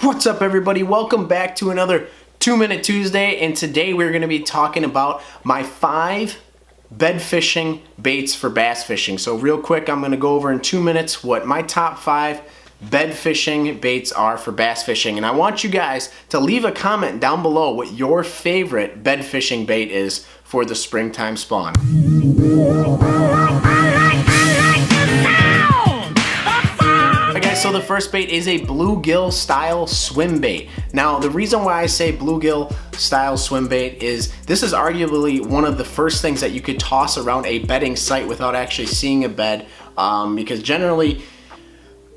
What's up, everybody? Welcome back to another 2-Minute Tuesday, and today we're going to be talking about my 5 bed fishing baits for bass fishing. So real quick, I'm going to go over in 2 minutes what my top 5 bed fishing baits are for bass fishing, and I want you guys to leave a comment down below what your favorite bed fishing bait is for the springtime spawn. So the first bait is a bluegill style swim bait. Now the reason why I say bluegill style swim bait is this is arguably one of the first things that you could toss around a bedding site without actually seeing a bed, because generally,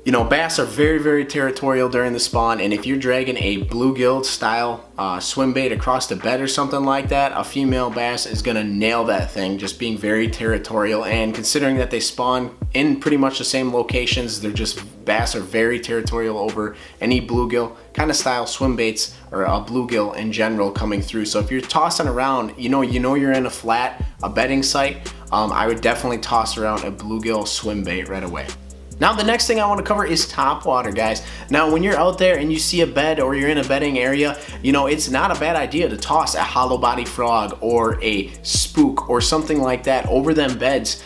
you know, bass are very territorial during the spawn, and if you're dragging a bluegill style swim bait across the bed or something like that, a female bass is gonna nail that thing, just being very territorial. And considering that they spawn in pretty much the same locations, bass are very territorial over any bluegill kind of style swim baits or a bluegill in general coming through. So if you're tossing around, you know you're in a bedding site, I would definitely toss around a bluegill swim bait right away. Now the next thing I want to cover is topwater, guys. Now when you're out there and you see a bed or you're in a bedding area, you know, it's not a bad idea to toss a hollow body frog or a spook or something like that over them beds.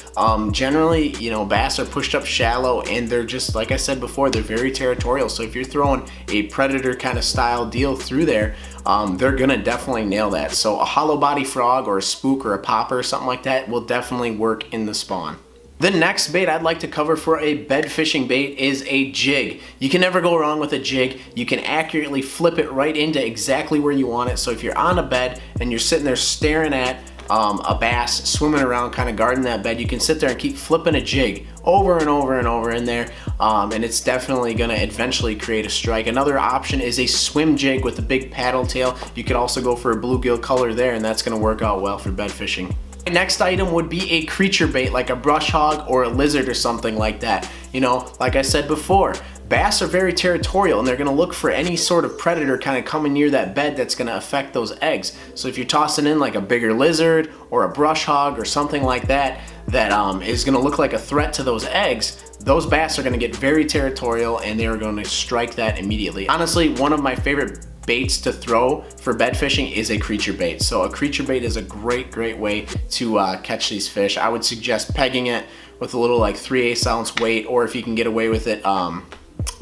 Generally, you know, bass are pushed up shallow and they're just, like I said before, they're very territorial. So if you're throwing a predator kind of style deal through there, they're gonna definitely nail that. So a hollow body frog or a spook or a popper or something like that will definitely work in the spawn. The next bait I'd like to cover for a bed fishing bait is a jig. You can never go wrong with a jig. You can accurately flip it right into exactly where you want it. So if you're on a bed and you're sitting there staring at a bass swimming around kind of guarding that bed, you can sit there and keep flipping a jig over and over and over in there, and it's definitely gonna eventually create a strike. Another option is a swim jig with a big paddle tail. You could also go for a bluegill color there, and that's gonna work out well for bed fishing. Next item would be a creature bait like a brush hog or a lizard or something like that. You know, like I said before, bass are very territorial and they're gonna look for any sort of predator kind of coming near that bed that's gonna affect those eggs. So if you're tossing in like a bigger lizard or a brush hog or something like that, that is gonna look like a threat to those eggs, those bass are gonna get very territorial and they are gonna strike that immediately. Honestly, one of my favorite baits to throw for bed fishing is a creature bait. So a creature bait is a great way to catch these fish. I would suggest pegging it with a little like 3/8 ounce weight, or if you can get away with it,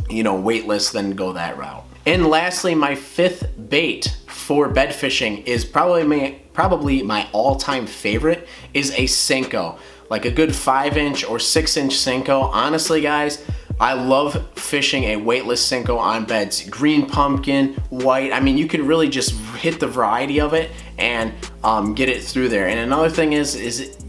you know, weightless, then go that route. And lastly, my 5th bait for bed fishing is probably my all-time favorite is a Senko, like a good 5-inch or 6-inch Senko. Honestly, guys, I love fishing a weightless Senko on beds. Green pumpkin, white, I mean, you can really just hit the variety of it and get it through there. And another thing is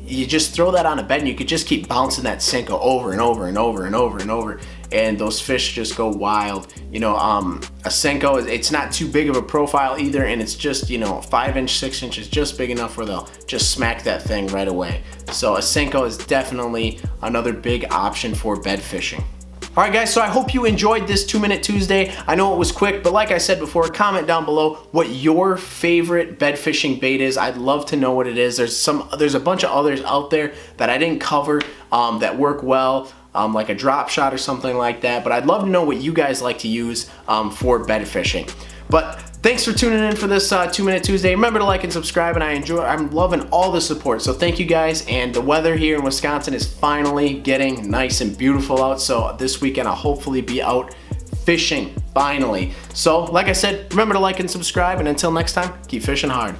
you just throw that on a bed and you could just keep bouncing that Senko over and over and over and over and over, and those fish just go wild. You know, a Senko, it's not too big of a profile either, and it's just, you know, 5-inch, 6-inch is just big enough where they'll just smack that thing right away. So a Senko is definitely another big option for bed fishing. Alright guys, so I hope you enjoyed this 2-Minute Tuesday. I know it was quick, but like I said before, comment down below what your favorite bed fishing bait is. I'd love to know what it is. There's a bunch of others out there that I didn't cover that work well, like a drop shot or something like that, but I'd love to know what you guys like to use for bed fishing. But thanks for tuning in for this 2-Minute Tuesday. Remember to like and subscribe, and I'm loving all the support. So thank you guys, and the weather here in Wisconsin is finally getting nice and beautiful out. So this weekend I'll hopefully be out fishing, finally. So like I said, remember to like and subscribe, and until next time, keep fishing hard.